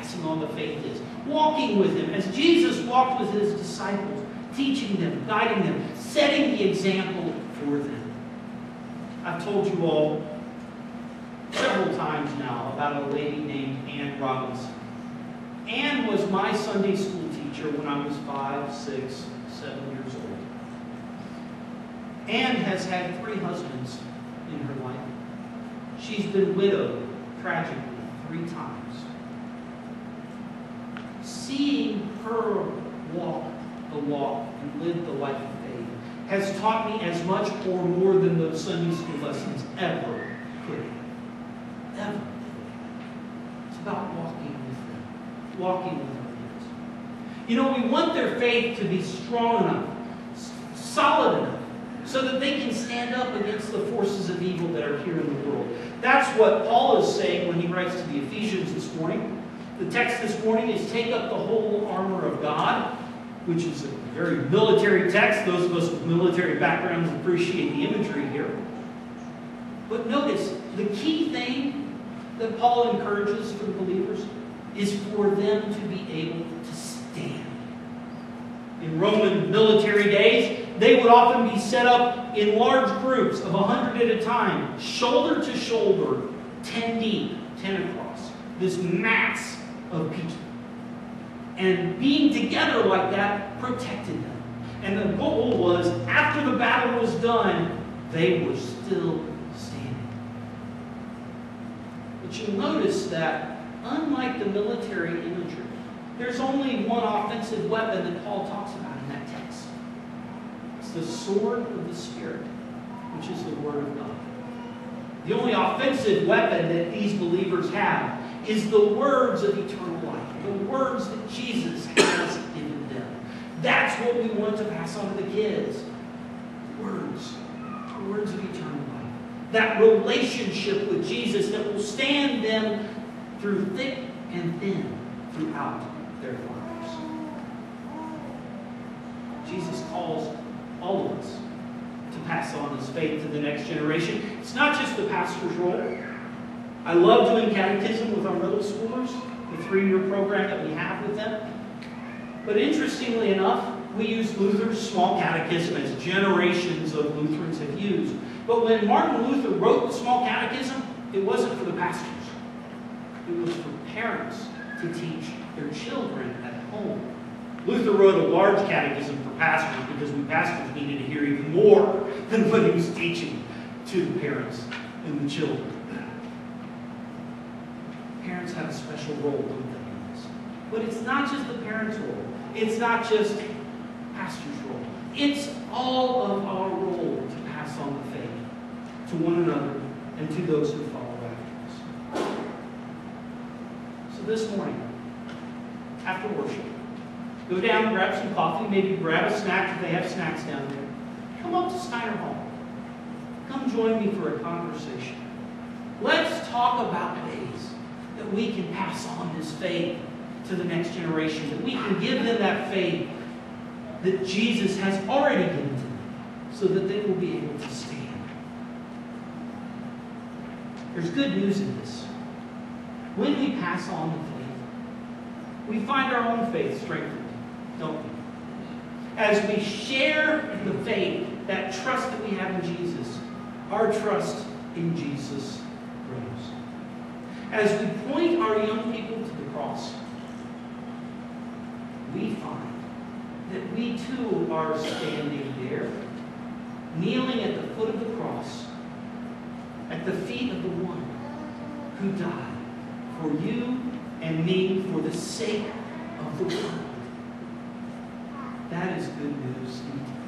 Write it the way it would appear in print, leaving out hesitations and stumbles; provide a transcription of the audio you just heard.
passing on the faith is. Walking with Him, as Jesus walked with His disciples, teaching them, guiding them, setting the example for them. I've told you all several times now about a lady named Ann Robinson. Ann was my Sunday school teacher when I was 5, 6, 7 years old. Ann has had 3 husbands in her life. She's been widowed, tragically, 3 times. Seeing her walk the walk and live the life of faith has taught me as much or more than those Sunday school lessons ever could. Ever. It's about walking with them. Walking with our kids. You know, we want their faith to be strong enough, solid enough, so that they can stand up against the forces of evil that are here in the world. That's what Paul is saying when he writes to the Ephesians this morning. The text this morning is take up the whole armor of God, which is a very military text. Those of us with military backgrounds appreciate the imagery here. But notice, the key thing that Paul encourages for the believers is for them to be able to stand. In Roman military days, they would often be set up in large groups of 100 at a time, shoulder to shoulder, 10 deep, 10 across. This mass of people. And being together like that protected them. And the goal was, after the battle was done, they were still standing. But you'll notice that, unlike the military imagery, there's only one offensive weapon that Paul talks about in that text. It's the sword of the Spirit, which is the Word of God. The only offensive weapon that these believers have is the words of eternal life, the words that Jesus has given them. That's what we want to pass on to the kids. Words. The words of eternal life. That relationship with Jesus that will stand them through thick and thin throughout their lives. Jesus calls all of us to pass on His faith to the next generation. It's not just the pastor's role. I love doing catechism with our middle schoolers, the 3-year program that we have with them. But interestingly enough, we use Luther's small catechism as generations of Lutherans have used. But when Martin Luther wrote the small catechism, it wasn't for the pastors. It was for parents to teach their children at home. Luther wrote a large catechism for pastors because we pastors needed to hear even more than what he was teaching to the parents and the children. Parents have a special role, don't they, in this? But it's not just the parents' role. It's not just pastor's role. It's all of our role to pass on the faith to one another and to those who follow after us. So this morning, after worship, go down and grab some coffee, maybe grab a snack if they have snacks down there. Come up to Steiner Hall. Come join me for a conversation. Let's talk about ways that we can pass on this faith to the next generation, that we can give them that faith that Jesus has already given to them, so that they will be able to stand. There's good news in this. When we pass on the faith, we find our own faith strengthened, don't we? As we share the faith, that trust that we have in Jesus, our trust in Jesus grows. As we point our young people to the cross, we find that we too are standing there, kneeling at the foot of the cross, at the feet of the one who died for you and me for the sake of the world. That is good news indeed.